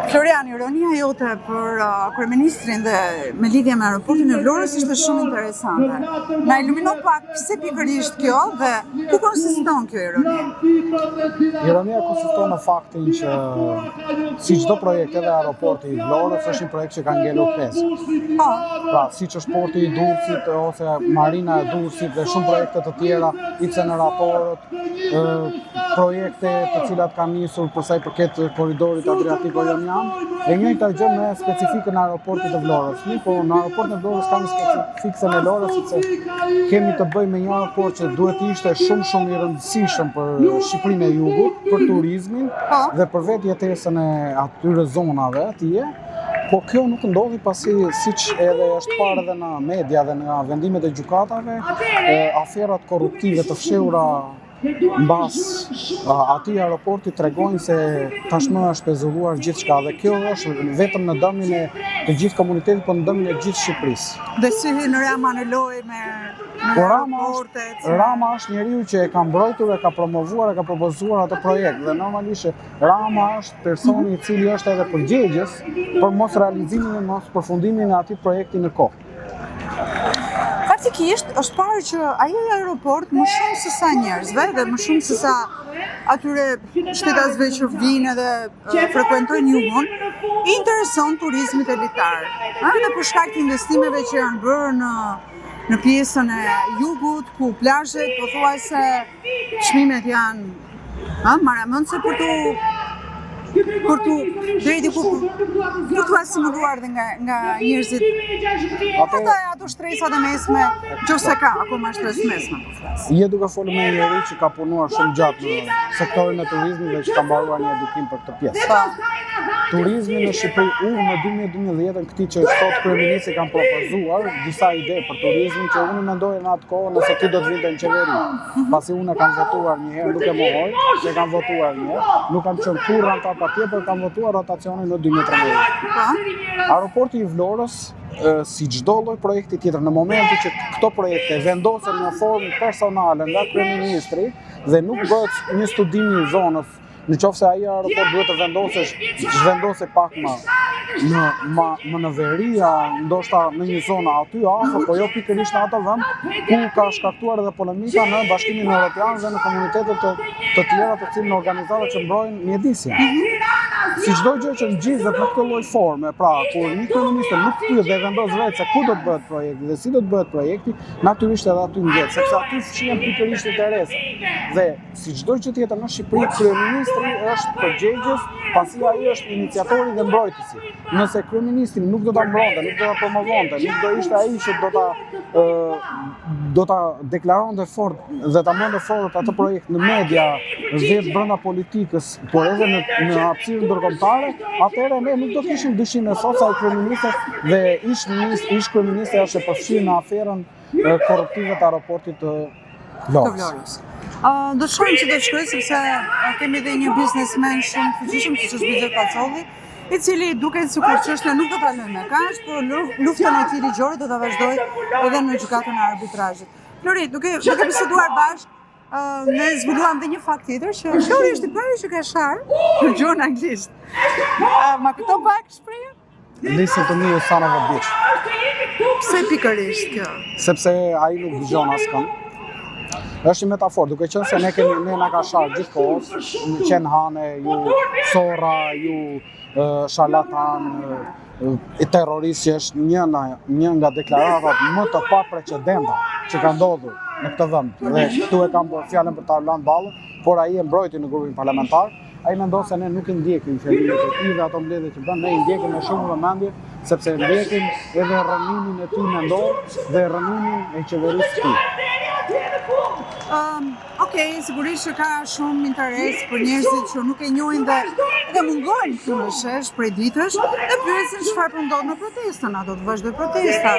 Florian, ironia jote për kryeministrin dhe me lidhje me aeroportin e Vlorës ishte shumë interesante. Na ilumino pak pse pikërisht kjo dhe ku konsiston kjo ironi? Ironia konsiston në faktin që si çdo projekt edhe aeroporti i Vlorës është një projekt që ka ngelur pesë. Pra, siç është porti i Durrësit ose marina e Durrësit dhe shumë projekte të tjera, inceneratorët, projekte të cilat kanë nisur për sa i përket korridorit Adriatiko-Jonian, e njëjta gjë me specifikën e aeroportit të Vlorës. Po në aeroportin e Vlorës ka një specifikën e Vlorës sepse kemi të bëjmë me një aeroport që duhet të ishte shumë i rëndësishëm për Shqipërinë e Jugut, për turizmin dhe për vetë jetesën e atyre zonave atje. Po kjo nuk ndodhi pasi siç edhe është parë edhe në media dhe në vendimet e gjykatave, aferat korruptive të fshehura mbas atij aeroporti tregojnë se tashmë është pezulluar gjithçka dhe kjo është vetëm në dëmin e të gjithë komunitetit, por në dëmin e gjithë Shqipërisë. Dhe si hyn Rama në lojë me aeroportet. Rama është njeriu që e ka mbrojtur, e ka promovuar, e ka propozuar atë projekt dhe normalisht Rama është personi i cili është edhe përgjegjës për mos realizimin e mos përfundimin e atij projekti në kohë. Faktikisht është parë që ai aeroport më shumë se sa njerëzve dhe më shumë se sa atyre shtetasve që vinë dhe frekuentojnë jugun, i intereson turizmit elitar. Dhe për shkak të investimeve që janë bërë në pjesën e jugut, ku plazhet pothuajse çmimet janë maramendse për tu asimuluar dhe nga njerëzit ato shtresat e mesme, nëse ka akoma shtresë mesme. Je duke folur me njëri që ka punuar shumë gjatë në sektorin e turizmit dhe që ka mbaruar një edukim për këtë pjesë. Turizmi në Shqipëri në 2012 këtij që sot kryeministri kanë propozuar disa ide për turizmin që unë mendoja në atë kohë nëse ti do të vinte në qeveri. Pasi unë kam votuar një herë, nuk e mohoj, se kam votuar një herë, nuk kam qenë kurrë antar partije, por kam votuar rotacionin në 2013. Aeroporti i Vlorës, si çdo lloj projekti tjetër, në momentin që këto projekte vendosen në formë personale nga kryeministri dhe nuk bëhet një studim i zonës, nëse ai aeroport duhet të zhvendosej pak më në veria, ndoshta në një zonë aty afër, po jo pikërisht në ato vend ku ka shkaktuar edhe polemika në Bashkimin Evropian dhe në komunitetet të tjera të cilën organizata që mbrojnë mjedisin. Si çdo gjë që ngjiset në këtë lloj forme, pra kur një kryeminist nuk pyet dhe vendos vetë se ku do të bëhet projekti dhe si do të bëhet projekti, natyrisht edhe aty ngjet, sepse aty fshihen pikërisht interesat. Dhe si çdo gjë tjetër në Shqipëri, kryeministri është përgjegjës, pasi ai është iniciatori dhe mbrojtësi. Nëse kryeministri nuk do ta mbronte, nuk do ta promovonte, nuk do ishte ai që do ta deklaronte fort dhe ta mënte fort atë projekt në media, vetë brenda politikës, por edhe në hapësirën ndërkombëtare, atëherë ne nuk do të kishim dyshim se sot sa kryeministri dhe ish kryeministri është e përfshirë në aferën korruptive të aeroportit të Vlorës. Do të shohim që do të shkojë sepse kemi edhe një biznesmen shumë fuqishëm siç është Bizet Pacolli, i cili duket sikur çështja nuk do ta lënë me kaq, por luftën e tij ligjore do ta vazhdojë edhe në gjykatën e arbitrazhit. Flori, duke biseduar bashkë, ne zbuluam dhe një fakt tjetër që Flori është i pari që ka sharë në gjuhën anglisht. Ma këto pak shprehje? Listen to me, you son of a bitch. Pse pikërisht kjo? Sepse ai nuk dëgjon askënd. Është një metaforë, duke qenë se ne na ka sharë gjithkohës, qenë hane, ju sorra, ju sharlatan, terrorist, që është një nga deklaratat më të paprecedenta që ka ndodhur në këtë vend. Dhe këtu e kam fjalën për Tarlan Ballën, por ai e mbrojti në grupin parlamentar. Ai mendon se ne nuk i ndjekim fjalimet e tij dhe ato mbledhje që bën, ne i ndjekim me shumë vëmendje, sepse ndjekim edhe rënimin e tij mendor dhe rënimin e qeverisë së tij. Okej, sigurisht që ka shumë interes për njerëzit që nuk e njohin dhe mungojnë këtu në shesh prej ditësh dhe pyesin çfarë po ndodh në protestën, a do të vazhdoj protesta?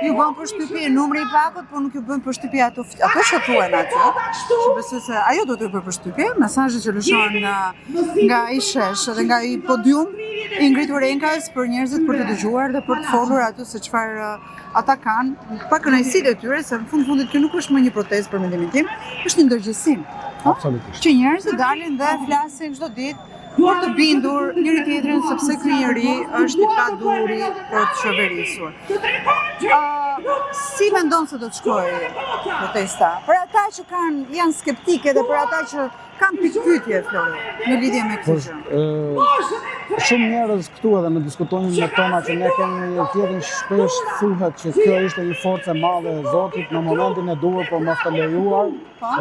Ju bën përshtypje numri i pakut, por nuk ju bën përshtypje ato që thuhen aty. Që besoj se ajo do t'ju bëjë përshtypje, mesazhet që lëshohen nga ai shesh dhe nga ai podium i ngritur enkas për njerëzit për të dëgjuar dhe për të folur aty se çfarë ata kanë, pa kënaqësitë e tyre, se në fundit kjo nuk është më një protestë për mendimin tim, është një ndërgjegjësim. Absolutisht. Që njerëzit dalin dhe flasin çdo ditë për të bindur njëri tjetrin sepse ky njeri është i paduri për të shoqërisur. Si mendon se do të shkojë protesta? Për ata që janë skeptike dhe për ata që kanë pikpyetje, Flori, në lidhje me këtë gjë. Shumë njerëz këtu edhe në diskutimin me tona që ne kemi një tjetër shpesh thuhet që kjo ishte një forcë e madhe e Zotit në momentin e duhur për mos të lejuar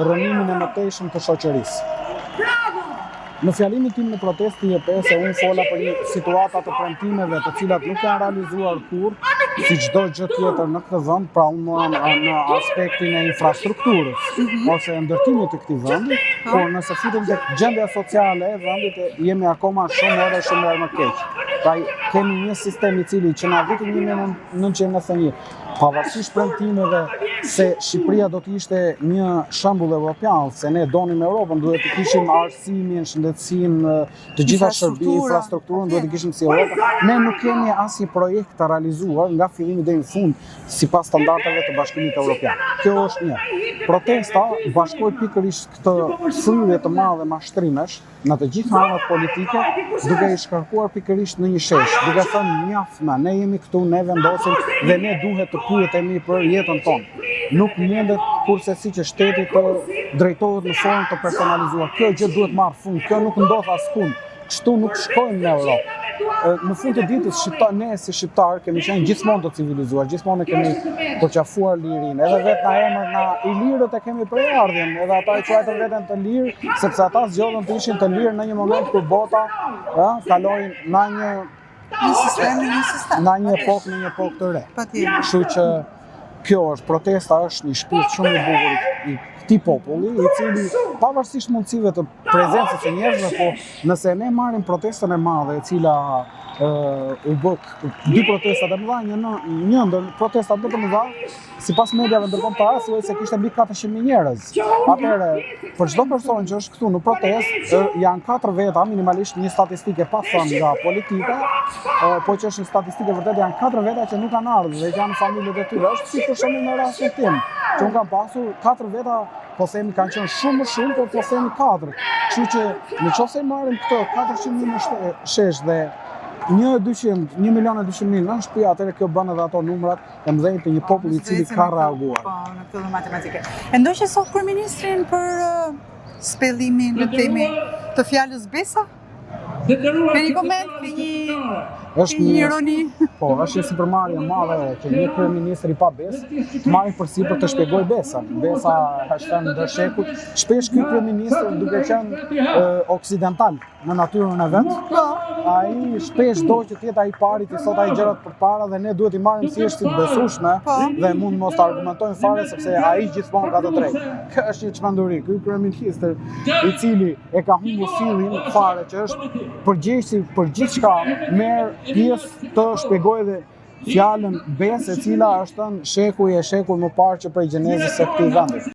rënimin e mëtejshëm të shoqërisë. Në fjalimin tim në protestë i EPS unë fola për një situatat të premtimeve të cilat nuk janë realizuar kurrë, si çdo gjë tjetër në këtë vend, pra unë në aspektin e infrastrukturës ose ndërtimit të këtij vendi, por nëse fitem tek gjendja sociale e vendit jemi akoma shumë herë më keq. Pra kemi një sistem i cili që në vitin 1991, pavarësisht premtimeve se Shqipëria do të ishte një shembull evropian, se ne donim Europën, duhet të kishim arsimin, shëndetësinë, të gjitha shërbime, infrastrukturën, duhet të kishim si Europa. Ne nuk kemi asnjë projekt të realizuar nga fillimi deri në fund sipas standardeve të Bashkimit Evropian. Kjo është një. Protesta bashkoi pikërisht këtë fryrje të madhe mashtrimesh në të gjitha anët politike, duke i shkarkuar pikërisht në një shesh, duke thënë mjaft, ne jemi këtu, ne vendosim dhe ne duhet të pyetemi për jetën tonë. Nuk mundet kurse si që shteti të drejtohet në formë të personalizuar. Kjo gjë duhet marrë fund, kjo nuk ndodh askund. Kështu nuk shkojmë në Europë. Në fund të ditës, ne si shqiptarë kemi qenë gjithmonë të civilizuar, gjithmonë kemi përqafuar lirinë. Edhe vetë na emër na i lirët e kemi përardhjen, edhe ata i quajtën veten të lirë, sepse ata zgjodhen të ishin të lirë në një moment kur bota kaloi në një epokë të re. Kështu që kjo është protesta, është një shpirt shumë i bukur i këtij populli, i cili pavarësisht mundësive të prezencës së njerëzve, po nëse ne marrim protestën e madhe e cila u bë dy protesta të mëdha, një ndër protestat më të mëdha, sipas mediave ndërkombëtare, thuhet se kishte mbi 400.000 njerëz. Atëherë, për çdo person që është këtu në protestë, janë 4 veta, minimalisht një statistike pa thënë nga politika, po që është një statistike vërtet janë 4 veta që nuk kanë ardhur dhe janë familjet e tyre. Është si për shembull në rastin tim, që unë kam pasur 4 veta, po themi kanë qenë shumë më shumë, por po themi 4. Kështu që nëse marrim këto 400.000 në shesh dhe 1.200.000 në shtëpi, atëherë kjo bën edhe ato numrat e mëdhenj të një populli i cili ka reaguar. Po, në këtë matematike. E ndoqë sot kryeministrin për spellimin, le të themi, të fjalës besa? Keni koment, keni një ironi? Po, është një sipërmarrje e madhe që një kryeministër i pa besë të marrë përsipër të shpjegojë besën. Besa është thënë ndër shekuj. Shpesh ky kryeministër, duke qenë oksidental në natyrën e vet, ai shpesh do që të jetë ai pari të thot ai gjërat përpara dhe ne duhet i marrim thjesht si të besueshme dhe mund mos të argumentojmë fare sepse ai gjithmonë ka të drejtë. Kjo është një çmenduri. Ky kryeministër i cili e ka humbur fillin fare që është përgjegjësi për gjithçka, merr pjesë të shpjegojë dhe fjalën besë e cila është thënë shekuj më parë që prej gjenezës së këtij vendi.